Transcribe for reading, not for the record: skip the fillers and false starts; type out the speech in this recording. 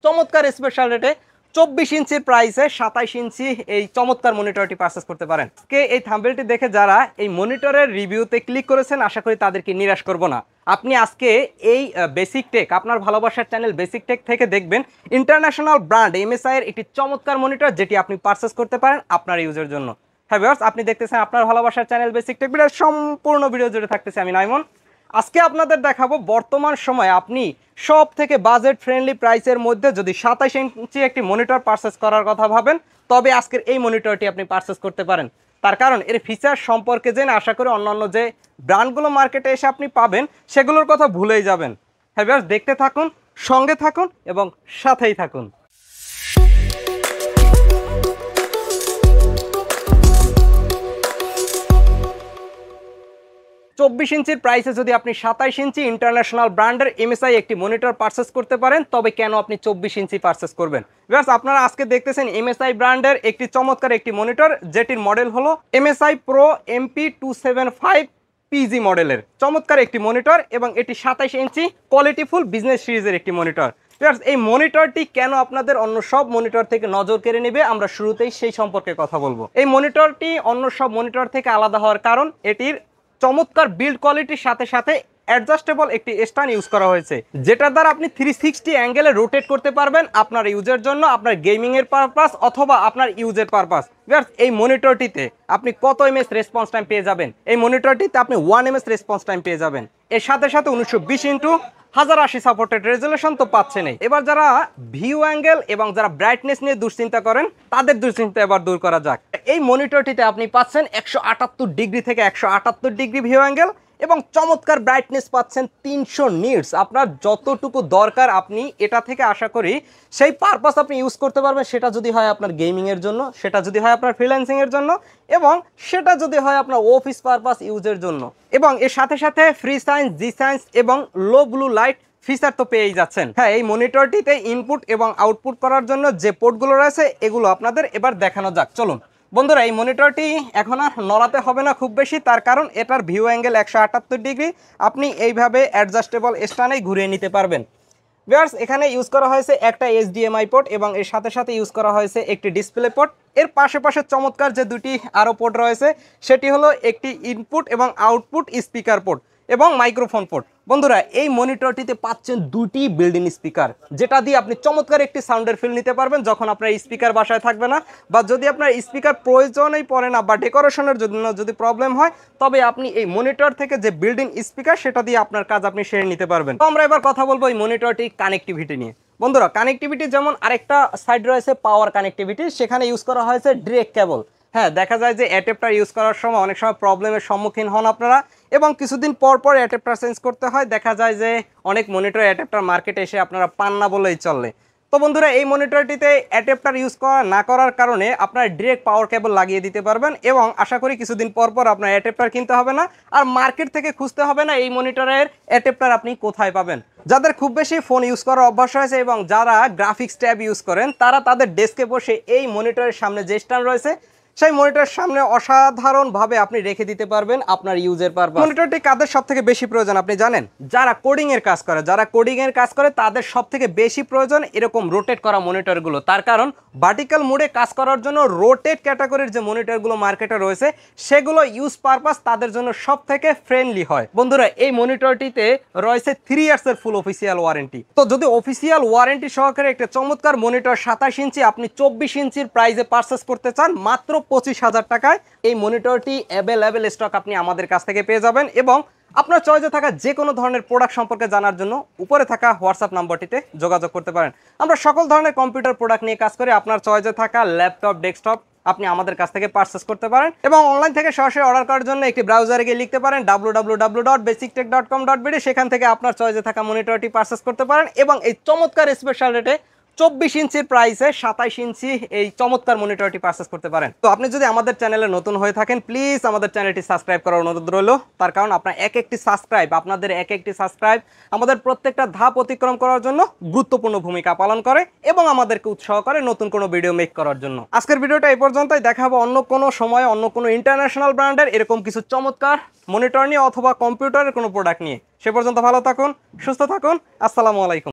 চমৎকার স্পেশাল রেটে 24 ইঞ্চির প্রাইসে 27 ইঞ্চি এই চমৎকার মনিটরটি পারচেস করতে পারেন। এই থাম্বনেলটি দেখে যারা এই মনিটরের রিভিউতে ক্লিক করেছেন আশা করি তাদেরকে নিরাশ করব না। আপনি আজকে এই বেসিক টেক, আপনার ভালোবাসার চ্যানেল বেসিক টেক থেকে দেখবেন ইন্টারন্যাশনাল ব্র্যান্ড এমএসআই এর একটি চমৎকার মনিটর যেটি আপনি পারচেস করতে পারেন আপনার ইউজের জন্য। হ্যাঁ ভিউয়ার্স, আপনি দেখতেছেন আপনার ভালোবাসার চ্যানেল বেসিক টেক ভিডিও, সম্পূর্ণ ভিডিও জুড়ে থাকতেছে আমি নাইমন। আজকে আপনাদের দেখাবো বর্তমান সময়ে আপনি সব থেকে বাজেট ফ্রেন্ডলি প্রাইসের মধ্যে যদি 27 ইঞ্চি একটি মনিটর পারচেস করার কথা ভাবেন তবে আজকের এই মনিটরটি আপনি পারচেস করতে পারেন। তার কারণ এর ফিচার সম্পর্কে জেনে আশা করি অন্যান্য যে ব্র্যান্ডগুলো মার্কেটে এসে আপনি পাবেন সেগুলোর কথা ভুলেই যাবেন। হ্যাঁ ভিউয়ার্স, দেখতে থাকুন, সঙ্গে থাকুন এবং সাথেই থাকুন। 24 ইঞ্চির প্রাইসে যদি আপনি 27 ইঞ্চি ইন্টারন্যাশনাল ব্র্যান্ডের এমএসআই একটি মনিটর পারচেস করতে পারেন তবে কেন আপনি 24 ইঞ্চি পারচেস করবেন? ভিউয়ার্স, আপনারা আজকে দেখতেছেন এমএসআই ব্র্যান্ডের একটি চমৎকার একটি মনিটর যেটির মডেল হলো এমএসআই প্রো MP275 পিজি মডেলের চমৎকার একটি মনিটর এবং এটি 27 ইঞ্চি কোয়ালিটিফুল বিজনেস সিরিজের একটি মনিটর। ভিউয়ার্স, এই মনিটরটি কেন আপনাদের অন্য সব মনিটর থেকে নজর কেড়ে নেবে আমরা শুরুতেই সেই সম্পর্কে কথা বলবো। এই মনিটরটি অন্য সব মনিটর থেকে আলাদা হওয়ার কারণ এটির চমৎকার বিল্ড কোয়ালিটির সাথে সাথে অ্যাডজাস্টেবল একটি স্ট্যান্ড ইউজ করা হয়েছে যেটার দ্বারা আপনি 360 অ্যাঙ্গেলে রোটেট করতে পারবেন আপনার ইউজের জন্য, আপনার গেমিং এর পারপাস অথবা আপনার ইউজের পারপাস। ভিউয়ার্স, এই মনিটরটিতে আপনি কত এমএস রেসপন্স টাইম পেয়ে যাবেন? এই মনিটরটিতে আপনি 1 এমএস রেসপন্স টাইম পেয়ে যাবেন। এর সাথে সাথে 1920x1080 সাপোর্টেড রেজলিউশন তো পাচ্ছেনই। এবার যারা ভিউ অ্যাঙ্গেল এবং যারা ব্রাইটনেস নিয়ে দুশ্চিন্তা করেন তাদের দুশ্চিন্তা এবার দূর করা যাক। এই মনিটরটিতে আপনি পাচ্ছেন 178 ডিগ্রি থেকে 178 ডিগ্রি ভিউ অ্যাঙ্গেল এবং চমৎকার ব্রাইটনেস পাচ্ছেন 300 নিটস। আপনার যতটুকু দরকার আপনি এটা থেকে আশা করি সেই পারপাস আপনি ইউজ করতে পারবেন। সেটা যদি হয় আপনার গেমিংয়ের জন্য, সেটা যদি হয় আপনার ফ্রিল্যান্সিংয়ের জন্য এবং সেটা যদি হয় আপনার অফিস পারপাস ইউজের জন্য। এবং এর সাথে সাথে ফ্রি সায়েন্স, জি সায়েন্স এবং লো ব্লু লাইট ফিচার তো পেয়েই যাচ্ছেন। হ্যাঁ, এই মনিটরটিতে ইনপুট এবং আউটপুট করার জন্য যে পোর্টগুলো রয়েছে এগুলো আপনাদের এবার দেখানো যাক। চলুন বন্ধুরা, এই মনিটরটি এখন আর নড়াতে হবে না খুব বেশি, তার কারণ এটার ভিউ অ্যাঙ্গেল 178 ডিগ্রি আপনি এইভাবে অ্যাডজাস্টেবল স্ট্যান্ডেই ঘুরিয়ে নিতে পারবেন। ভিউয়ার্স, এখানে ইউজ করা হয়েছে একটা HDMI পোর্ট এবং এর সাথে সাথে ইউজ করা হয়েছে একটি ডিসপ্লে পোর্ট। এর পাশে পাশে চমৎকার যে দুটি আরও পোর্ট রয়েছে সেটি হলো একটি ইনপুট এবং আউটপুট স্পিকার পোর্ট এবং মাইক্রোফোন পোর্ট। বন্ধুরা, এই মনিটরটিতে পাচ্ছেন দুটি বিল্ট ইন স্পিকার যেটা দিয়ে আপনি চমৎকার একটি সাউন্ডের ফিল নিতে পারবেন যখন আপনার স্পিকার বাসায় থাকবে না, বা যদি আপনার স্পিকার প্রয়োজনই পড়ে না বা ডেকোরেশনের জন্য যদি প্রবলেম হয় তবে আপনি এই মনিটর থেকে যে বিল্ট ইন স্পিকার সেটা দিয়ে আপনার কাজ আপনি সেরে নিতে পারবেন। তো আমরা এবার কথা বলবো এই মনিটরটি কানেক্টিভিটি নিয়ে। বন্ধুরা, কানেক্টিভিটি যেমন আরেকটা সাইড রয়েছে পাওয়ার কানেক্টিভিটি, সেখানে ইউজ করা হয়েছে ডিরেক্ট কেবল। হ্যাঁ, দেখা যায় যে অ্যাডাপ্টার ইউজ করার সময় অনেক সময় প্রবলেমের সম্মুখীন হন আপনারা এবং কিছুদিন পর পর অ্যাডাপ্টার চেঞ্জ করতে হয়। দেখা যায় যে অনেক মনিটর অ্যাডাপ্টার মার্কেটে এসে আপনারা পান না বলেই চলে। তো বন্ধুরা, এই মনিটরটিতে অ্যাডাপ্টার ইউজ না করার কারণে আপনার ডিরেক্ট পাওয়ার কেবল লাগিয়ে দিতে পারবেন এবং আশা করি কিছুদিন পর পর আপনার অ্যাডাপ্টার কিনতে হবে না আর মার্কেট থেকে খুঁজতে হবে না এই মনিটরের অ্যাডাপ্টার আপনি কোথায় পাবেন। যাদের খুব বেশি ফোন ইউজ করার অভ্যাস হয়েছে এবং যারা গ্রাফিক্স ট্যাব ইউজ করেন তারা তাদের ডেস্কে বসে এই মনিটরের সামনে যে স্ট্যান্ড রয়েছে সেই মনিটরের সামনে অসাধারণভাবে আপনি রেখে দিতে পারবেন আপনার ইউজের পারপাস। মনিটরটি কাদের সবথেকে বেশি প্রয়োজন আপনি জানেন? যারা কোডিং এর কাজ করে, তাদের সবথেকে বেশি প্রয়োজন এরকম রোটেট করা মনিটরগুলো। তার কারণ ভার্টিক্যাল মোডে কাজ করার জন্য রোটেট ক্যাটাগরির যে মনিটরগুলো মার্কেটে রয়েছে সেগুলো ইউজ পারপাস তাদের জন্য সবথেকে ফ্রেন্ডলি হয়। বন্ধুরা, এই মনিটরটিতে রয়েছে 3 ইয়ার্সের ফুল অফিসিয়াল ওয়ারেন্টি। তো যদি অফিসিয়াল ওয়ারেন্টি সহকারে একটা চমৎকার মনিটর 27 ইঞ্চি আপনি 24 ইঞ্চির প্রাইসে পারচেস করতে চান মাত্র 25,000 টাকায়, এই মনিটরটি অ্যাভেলেবেল স্টক আপনি আমাদের কাছ থেকে পেয়ে যাবেন এবং আপনার চয়েসে থাকা যে কোনো ধরনের প্রোডাক্ট সম্পর্কে জানার জন্য উপরে থাকা হোয়াটসঅ্যাপ নাম্বারটিতে যোগাযোগ করতে পারেন। আমরা সকল ধরনের কম্পিউটার প্রোডাক্ট নিয়ে কাজ করি। আপনার চয়েসে থাকা ল্যাপটপ, ডেস্কটপ আপনি আমাদের কাছ থেকে পারচেস করতে পারেন এবং অনলাইন থেকে সরাসরি অর্ডার করার জন্য একটি ব্রাউজারে গিয়ে লিখতে পারেন www.basictech.com.bd। সেখান থেকে আপনার চয়েসে থাকা মনিটরটি পারচেস করতে পারেন এবং এই চমৎকার স্পেশাল রেটে 24 ইঞ্চির প্রাইসে 27 ইঞ্চি এই চমৎকার মনিটরটি পারচেস করতে পারেন। তো আপনি যদি আমাদের চ্যানেলে নতুন হয়ে থাকেন প্লিজ আমাদের চ্যানেলটি সাবস্ক্রাইব করার অনুরোধ রইল। তার কারণ আপনার আপনাদের এক একটি সাবস্ক্রাইব আমাদের প্রত্যেকটা ধাপ অতিক্রম করার জন্য গুরুত্বপূর্ণ ভূমিকা পালন করে এবং আমাদেরকে উৎসাহ করে নতুন কোনো ভিডিও মেক করার জন্য। আজকের ভিডিওটা এই পর্যন্তই, দেখাবো অন্য কোনো সময় অন্য কোনো ইন্টারন্যাশনাল ব্র্যান্ডের এরকম কিছু চমৎকার মনিটর নিয়ে অথবা কম্পিউটারের কোনো প্রোডাক্ট নিয়ে। সে পর্যন্ত ভালো থাকুন, সুস্থ থাকুন, আসসালামু আলাইকুম।